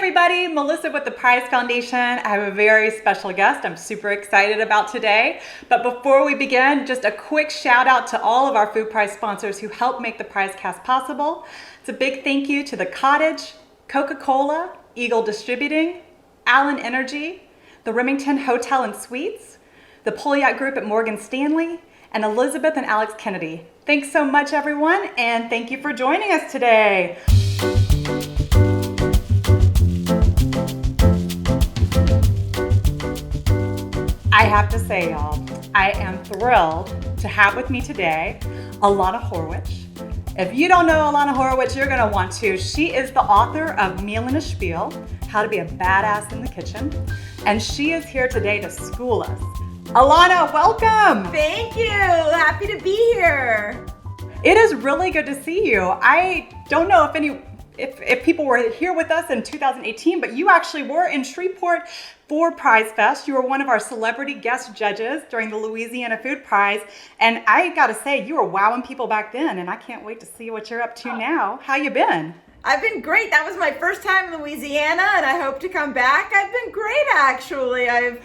everybody, Melissa with the Prize Foundation. I have a very special guest I'm super excited about today. But before we begin, just a quick shout out to all of our food prize sponsors who help make the Prizecast possible. It's a big thank you to The Cottage, Coca-Cola, Eagle Distributing, Allen Energy, the Remington Hotel and Suites, the Poliat Group at Morgan Stanley, and Elizabeth and Alex Kennedy. Thanks so much, everyone, and thank you for joining us today. I have to say, y'all, I am thrilled to have with me today Elana Horwich. If you don't know Elana Horwich, you're going to want to. She is the author of Meal and a Spiel, How to Be a Badass in the Kitchen, and she is here today to school us. Elana, welcome! Thank you! Happy to be here. It is really good to see you. I don't know if people were here with us in 2018, but you actually were in Shreveport for Prize Fest. You were one of our celebrity guest judges during the Louisiana Food Prize. And I gotta say, you were wowing people back then, and I can't wait to see what you're up to now. How you been? I've been great. That was my first time in Louisiana, and I hope to come back. I've been great, actually. I've,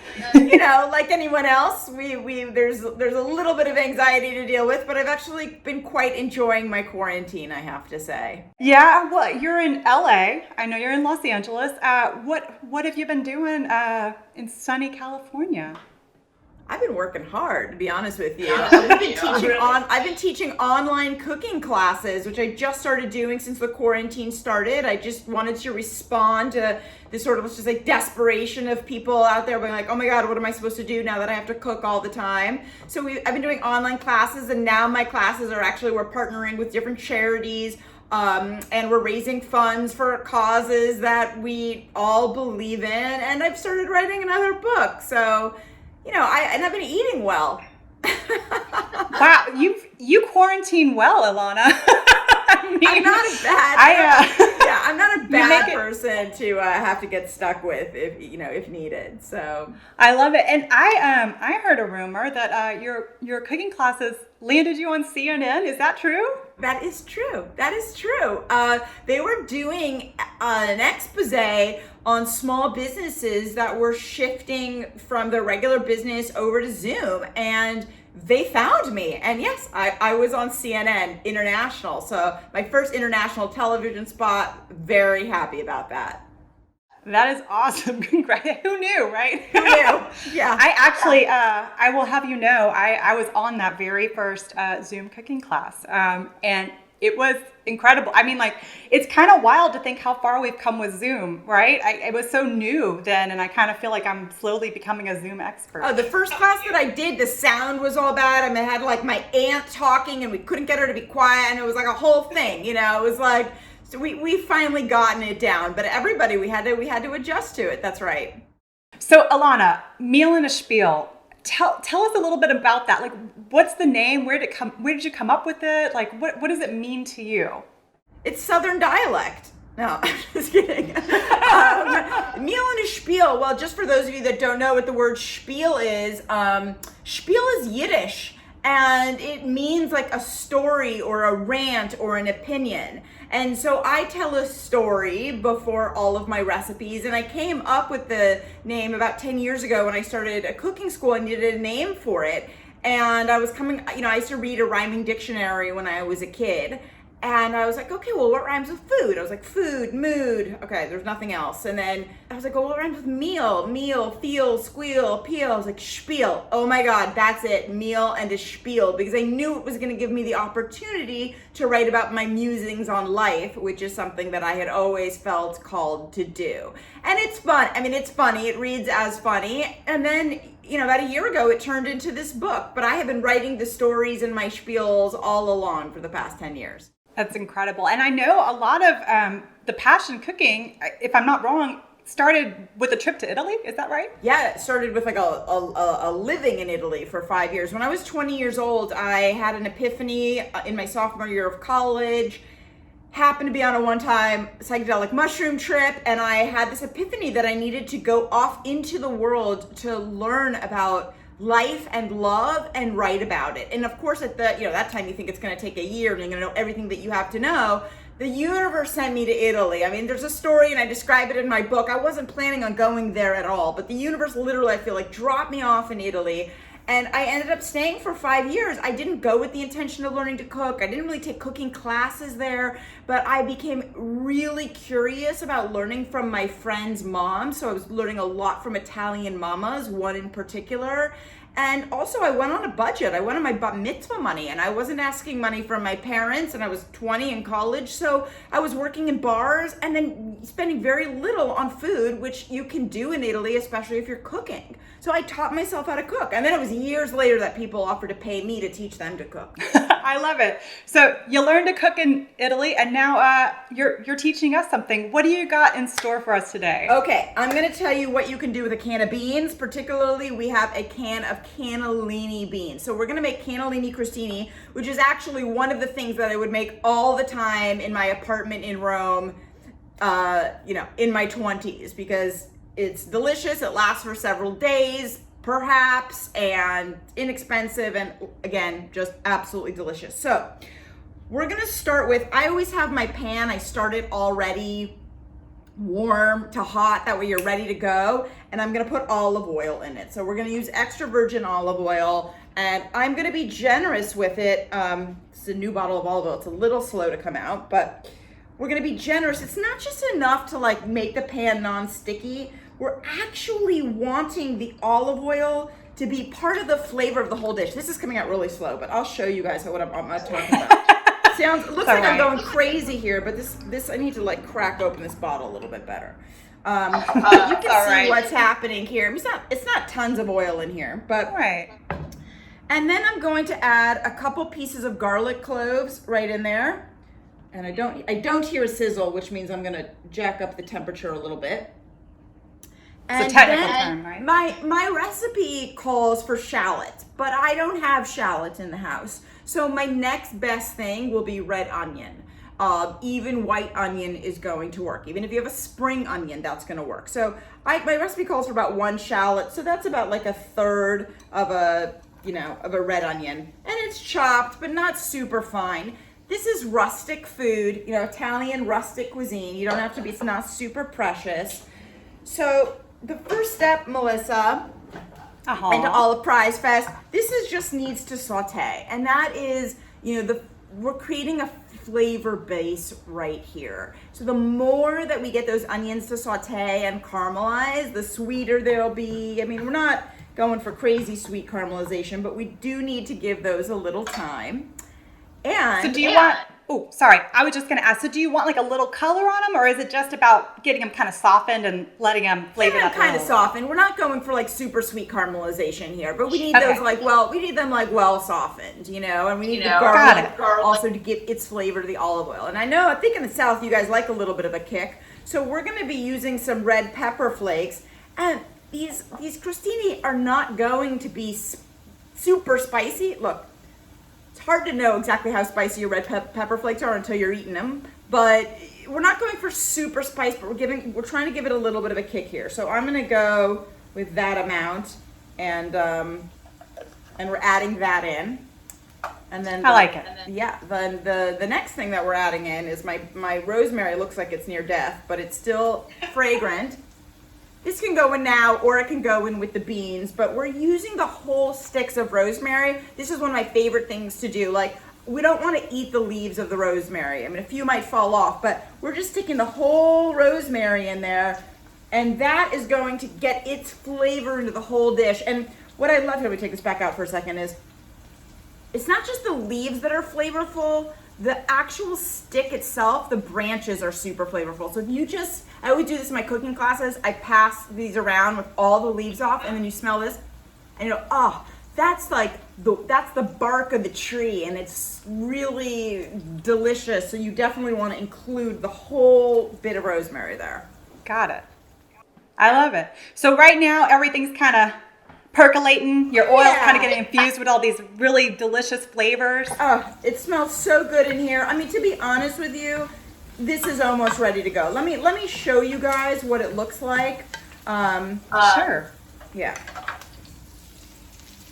like anyone else, there's a little bit of anxiety to deal with, but I've actually been quite enjoying my quarantine, I have to say. Yeah, well, you're in LA. I know you're in Los Angeles. What have you been doing in sunny California? I've been working hard, to be honest with you. I've been teaching online cooking classes, which I just started doing since the quarantine started. I just wanted to respond to this sort of just like desperation of people out there being like, oh my God, what am I supposed to do now that I have to cook all the time? So I've been doing online classes, and now my classes are we're partnering with different charities, and we're raising funds for causes that we all believe in. And I've started writing another book. So I've been eating well. Wow, you quarantine well, Elana. I'm not a bad person to have to get stuck with if needed. So I love it, and I heard a rumor that your cooking classes landed you on CNN. Is that true? That is true. They were doing an expose on small businesses that were shifting from their regular business over to Zoom, and they found me. And yes, I was on CNN International. So my first international television spot, very happy about that. That is awesome. Congrats. Who knew, right? Who knew? Yeah. I actually, I will have you know, I was on that very first Zoom cooking class. And it was incredible. I mean, it's kind of wild to think how far we've come with Zoom, right? It was so new then, and I kind of feel like I'm slowly becoming a Zoom expert. Oh, the first class that I did, the sound was all bad. I had my aunt talking, and we couldn't get her to be quiet, and it was like a whole thing, It was like, so we finally gotten it down, but everybody, we had to adjust to it. That's right. So Elana, Meal and a Spiel. Tell us a little bit about that. What's the name? Where did you come up with it? What does it mean to you? It's Southern dialect. No, I'm just kidding. Meal and a Spiel. Well, just for those of you that don't know what the word Spiel is Yiddish, and it means like a story or a rant or an opinion. And so I tell a story before all of my recipes, and I came up with the name about 10 years ago when I started a cooking school. I needed a name for it. And I was I used to read a rhyming dictionary when I was a kid. And I was like, okay, well, what rhymes with food? I was like, food, mood. Okay, there's nothing else. And then I was like, well, what rhymes with meal? Meal, feel, squeal, peel. I was like, spiel. Oh my God, that's it. Meal and a spiel. Because I knew it was going to give me the opportunity to write about my musings on life, which is something that I had always felt called to do. And it's fun. I mean, it's funny. It reads as funny. And then, about a year ago, it turned into this book. But I have been writing the stories and my spiels all along for the past 10 years. That's incredible. And I know a lot of the passion cooking, if I'm not wrong, started with a trip to Italy. Is that right? Yeah, it started with a living in Italy for 5 years. When I was 20 years old, I had an epiphany in my sophomore year of college. Happened to be on a one-time psychedelic mushroom trip, and I had this epiphany that I needed to go off into the world to learn about life and love and write about it. And of course, at that time, you think it's going to take a year and you're going to know everything that you have to know. The universe sent me to Italy. I mean, there's a story, and I describe it in my book. I wasn't planning on going there at all, but the universe literally, I feel like, dropped me off in Italy. And I ended up staying for 5 years. I didn't go with the intention of learning to cook. I didn't really take cooking classes there, but I became really curious about learning from my friends' moms. So I was learning a lot from Italian mamas, one in particular. And also I went on a budget. I went on my bat mitzvah money, and I wasn't asking money from my parents, and I was 20 in college. So I was working in bars and then spending very little on food, which you can do in Italy, especially if you're cooking. So I taught myself how to cook. And then it was years later that people offered to pay me to teach them to cook. I love it. So you learned to cook in Italy, and now you're teaching us something. What do you got in store for us today? Okay, I'm going to tell you what you can do with a can of beans. Particularly, we have a can of cannellini beans. So we're going to make cannellini crostini, which is actually one of the things that I would make all the time in my apartment in Rome, in my 20s, because it's delicious. It lasts for several days, perhaps, and inexpensive, and again, just absolutely delicious. So we're gonna start with, I always have my pan, I start it already warm to hot, that way you're ready to go, and I'm gonna put olive oil in it. So we're gonna use extra virgin olive oil, and I'm gonna be generous with it. It's a new bottle of olive oil, it's a little slow to come out, but we're gonna be generous. It's not just enough to like make the pan non-sticky. We're actually wanting the olive oil to be part of the flavor of the whole dish. This is coming out really slow, but I'll show you guys what I'm talking about. It looks like I'm going crazy here, but this I need to like crack open this bottle a little bit better. You can see what's happening here. I mean, it's not tons of oil in here, but Right. And then I'm going to add a couple pieces of garlic cloves right in there. And I don't hear a sizzle, which means I'm gonna jack up the temperature a little bit. It's a technical term, right? My recipe calls for shallots, but I don't have shallots in the house. So my next best thing will be red onion. Even white onion is going to work. Even if you have a spring onion, that's going to work. So my recipe calls for about 1 shallot. So that's about like 1/3 of a red onion. And it's chopped, but not super fine. This is rustic food, Italian rustic cuisine. You don't have to be, it's not super precious. So the first step, Melissa, and to all of Prize Fest, just needs to saute. And that is, we're creating a flavor base right here. So the more that we get those onions to saute and caramelize, the sweeter they'll be. I mean, we're not going for crazy sweet caramelization, but we do need to give those a little time. And so do you want, I was just going to ask, so do you want like a little color on them, or is it just about getting them kind of softened and letting them flavor up? Kind of softened. We're not going for like super sweet caramelization here, but we need those we need them like well softened, and we need the garlic also to give its flavor to the olive oil. And I think in the South you guys like a little bit of a kick. So we're going to be using some red pepper flakes, and these crostini are not going to be super spicy. Look, it's hard to know exactly how spicy your red pepper flakes are until you're eating them, but we're not going for super spice, but we're trying to give it a little bit of a kick here. So I'm going to go with that amount, and we're adding that in. And then I like it. Yeah, then the next thing that we're adding in is my rosemary. Looks like it's near death, but it's still fragrant. This can go in now, or it can go in with the beans, but we're using the whole sticks of rosemary. This is one of my favorite things to do. Like, we don't want to eat the leaves of the rosemary. I mean, a few might fall off, but we're just sticking the whole rosemary in there, and that is going to get its flavor into the whole dish. And what I love, let me take this back out for a second, is it's not just the leaves that are flavorful, the actual stick itself, the branches are super flavorful. So if I always do this in my cooking classes, I pass these around with all the leaves off, and then you smell this, and that's the bark of the tree, and it's really delicious. So you definitely want to include the whole bit of rosemary there. Got it. I love it. So right now, everything's kind of percolating. Your oil's kind of getting infused with all these really delicious flavors. Oh, it smells so good in here. I mean, to be honest with you, this is almost ready to go. Let me show you guys what it looks like. Sure. Yeah.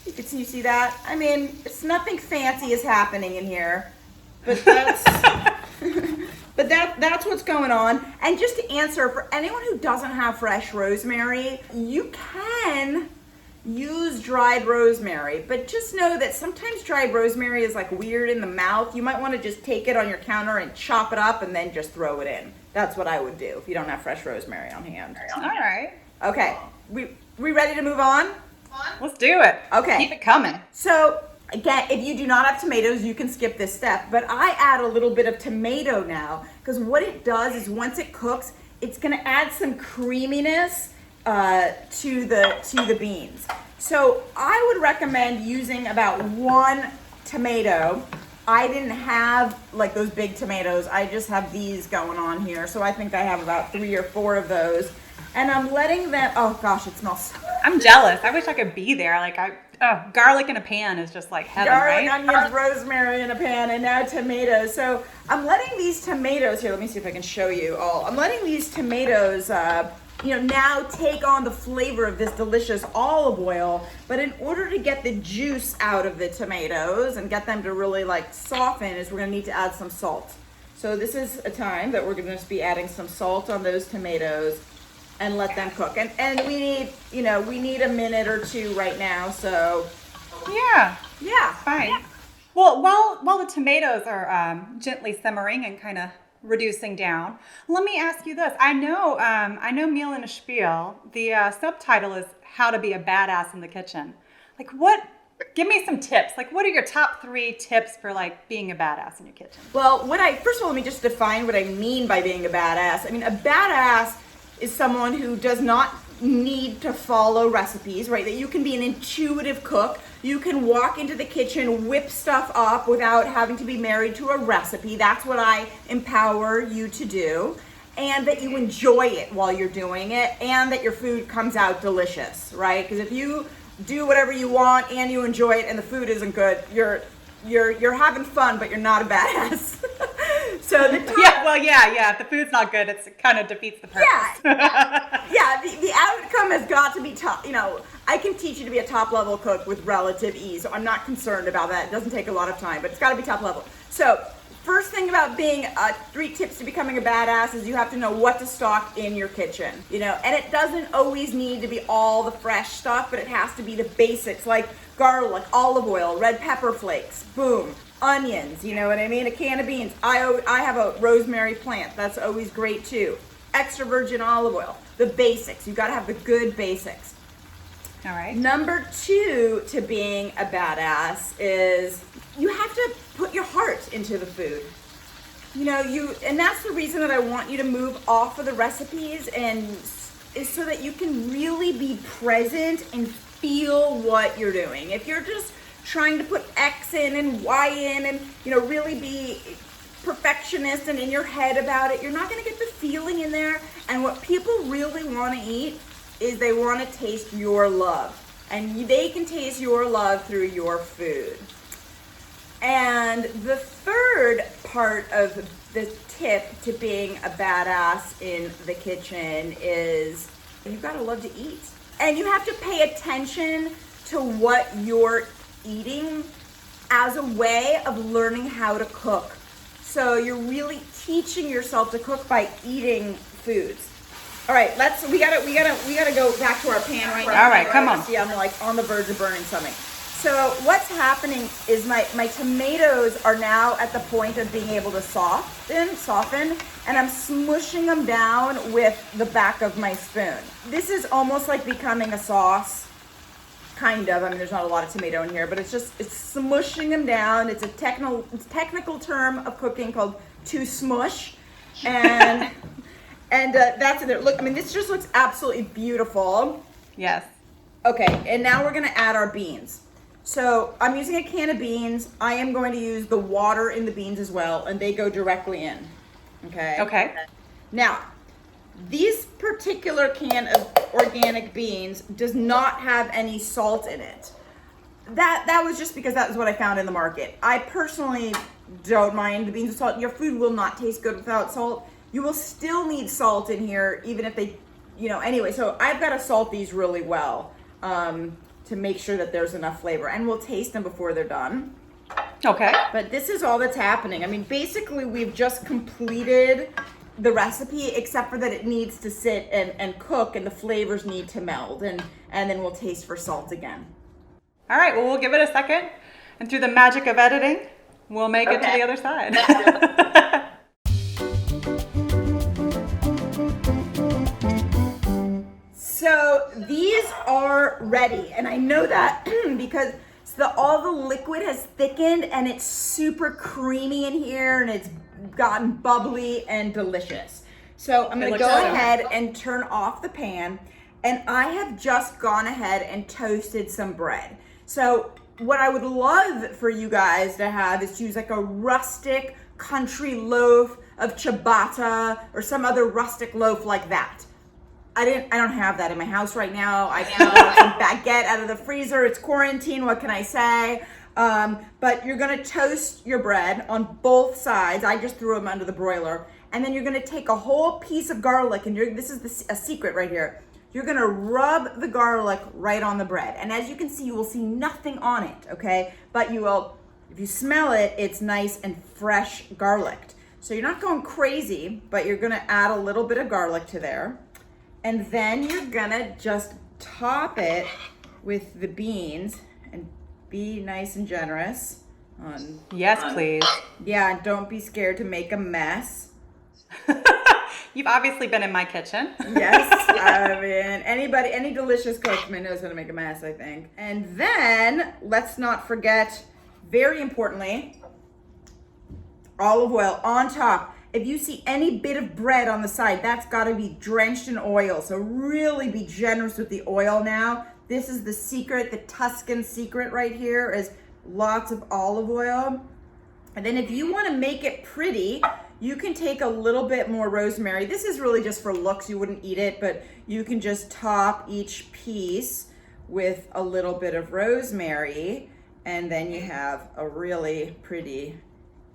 You see that? I mean, it's nothing fancy is happening in here, but that's But that's what's going on. And just to answer, for anyone who doesn't have fresh rosemary, you can use dried rosemary, but just know that sometimes dried rosemary is like weird in the mouth. You might want to just take it on your counter and chop it up and then just throw it in. That's what I would do if you don't have fresh rosemary on hand. All right. Okay, we ready to move on? Let's do it. Okay. Keep it coming. So again, if you do not have tomatoes, you can skip this step, but I add a little bit of tomato now because what it does is once it cooks, it's going to add some creaminess to the beans. So I would recommend using about 1 tomato. I didn't have like those big tomatoes. I just have these going on here. So I think I have about 3 or 4 of those. And I'm letting them, oh gosh, it smells so I'm jealous. I wish I could be there. Garlic in a pan is just like heaven, garlic, right? onions, rosemary in a pan, and now tomatoes. So I'm letting these tomatoes here. Let me see if I can show you all. I'm letting these tomatoes, now take on the flavor of this delicious olive oil. But in order to get the juice out of the tomatoes and get them to really like soften, is we're gonna need to add some salt. So this is a time that we're gonna be adding some salt on those tomatoes and let them cook. And we need a minute or 2 right now. So Yeah. fine. Yeah. Well, while the tomatoes are gently simmering and kind of reducing down, let me ask you this. I know Meal in a Spiel, the subtitle is How to Be a Badass in the Kitchen. Give me some tips. Like, what are your top 3 tips for like being a badass in your kitchen? Well, first of all, let me just define what I mean by being a badass. I mean, a badass is someone who does not need to follow recipes, right? That you can be an intuitive cook. You can walk into the kitchen, whip stuff up without having to be married to a recipe. That's what I empower you to do. And that you enjoy it while you're doing it, and that your food comes out delicious, right? Because if you do whatever you want and you enjoy it and the food isn't good, you're having fun, but you're not a badass. So the if the food's not good, it kind of defeats the purpose. The outcome has got to be top. I can teach you to be a top level cook with relative ease. So I'm not concerned about that. It doesn't take a lot of time, but it's got to be top level. So first thing about being 3 tips to becoming a badass is you have to know what to stock in your kitchen. And it doesn't always need to be all the fresh stuff, but it has to be the basics like garlic, olive oil, red pepper flakes, boom, onions, you know what I mean? A can of beans. I have a rosemary plant. That's always great too. Extra virgin olive oil. The basics. You got to have the good basics. All right. Number 2 to being a badass is you have to put your heart into the food. And that's the reason that I want you to move off of the recipes is so that you can really be present and feel what you're doing. If you're just trying to put X in and Y in and, really be perfectionist and in your head about it, you're not going to get the feeling in there. And what people really want to eat is they want to taste your love. And they can taste your love through your food. And the third part of the tip to being a badass in the kitchen is you've got to love to eat. And you have to pay attention to what you're eating as a way of learning how to cook. So you're really teaching yourself to cook by eating foods. All right, we gotta go back to our pan right now. All right, come on. See, I'm like on the verge of burning something. So what's happening is my tomatoes are now at the point of being able to soften, and I'm smushing them down with the back of my spoon. This is almost like becoming a sauce, kind of. I mean, there's not a lot of tomato in here, but it's smushing them down. It's a technical term of cooking called to smush, and that's it. Look, I mean, this just looks absolutely beautiful. Yes. Okay, and now we're gonna add our beans. So I'm using a can of beans. I am going to use the water in the beans as well, and they go directly in. Okay. Now, this particular can of organic beans does not have any salt in it. That was just because that was what I found in the market. I personally don't mind the beans with salt. Your food will not taste good without salt. You will still need salt in here, even if they, anyway. So I've got to salt these really well to make sure that there's enough flavor, and we'll taste them before they're done. Okay. But this is all that's happening. I mean, basically, we've just completed the recipe, except for that it needs to sit and cook, and the flavors need to meld, and then we'll taste for salt again. All right, well, we'll give it a second, and through the magic of editing, we'll make it to the other side. So these are ready, and I know that because all the liquid has thickened and it's super creamy in here, and it's gotten bubbly and delicious. So I'm gonna go ahead and turn off the pan, and I have just gone ahead and toasted some bread. So what I would love for you guys to have is to use like a rustic country loaf of ciabatta or some other rustic loaf like that. I don't have that in my house right now. I got some baguette out of the freezer. It's quarantine, what can I say? But you're gonna toast your bread on both sides. I just threw them under the broiler. And then you're gonna take a whole piece of garlic, and this is a secret right here. You're gonna rub the garlic right on the bread. And as you can see, you will see nothing on it, okay? But you will, if you smell it, it's nice and fresh garlicked. So you're not going crazy, but you're gonna add a little bit of garlic to there. And then you're gonna just top it with the beans, and be nice and generous. Yes, please. Yeah, don't be scared to make a mess. You've obviously been in my kitchen. Yes, I mean, any delicious cook knows how to make a mess, I think. And then, let's not forget, very importantly, olive oil on top. If you see any bit of bread on the side, that's gotta be drenched in oil. So really be generous with the oil now. This is the secret, the Tuscan secret right here, is lots of olive oil. And then if you wanna make it pretty, you can take a little bit more rosemary. This is really just for looks, you wouldn't eat it, but you can just top each piece with a little bit of rosemary, and then you have a really pretty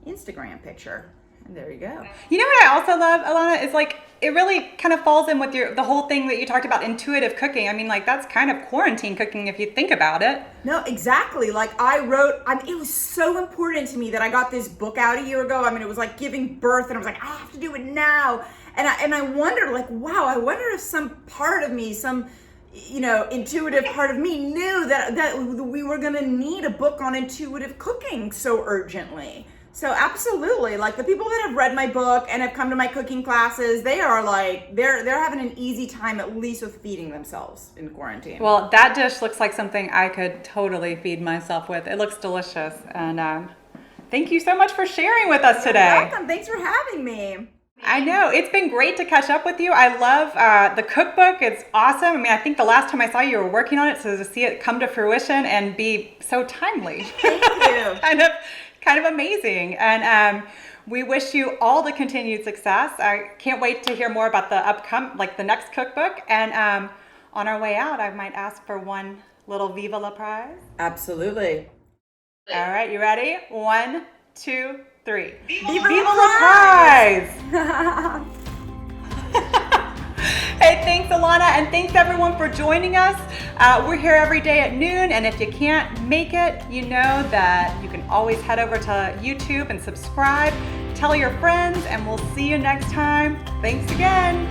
Instagram picture. And there you go. You know what I also love, Elana, is like, it really kind of falls in with the whole thing that you talked about, intuitive cooking. I mean, like, that's kind of quarantine cooking if you think about it. No, exactly. Like it was so important to me that I got this book out a year ago. I mean, it was like giving birth, and I was like, I have to do it now. And I wondered, like, wow, I wonder if some part of me, some, intuitive part of me knew that we were gonna need a book on intuitive cooking so urgently. So absolutely, like the people that have read my book and have come to my cooking classes, they are like, they're having an easy time, at least with feeding themselves in quarantine. Well, that dish looks like something I could totally feed myself with. It looks delicious. And thank you so much for sharing with us today. You're welcome. Thanks for having me. I know, it's been great to catch up with you. I love the cookbook. It's awesome. I mean, I think the last time I saw you were working on it, so to see it come to fruition and be so timely. Thank you. kind of amazing. And we wish you all the continued success. I can't wait to hear more about the next cookbook. And on our way out, I might ask for one little Viva la Prize. Absolutely. All right, you ready? 1, 2, 3. Viva la Prize! Hey, thanks, Elana, and thanks everyone for joining us. We're here every day at noon, and if you can't make it, you know that you can always head over to YouTube and subscribe. Tell your friends, and we'll see you next time. Thanks again.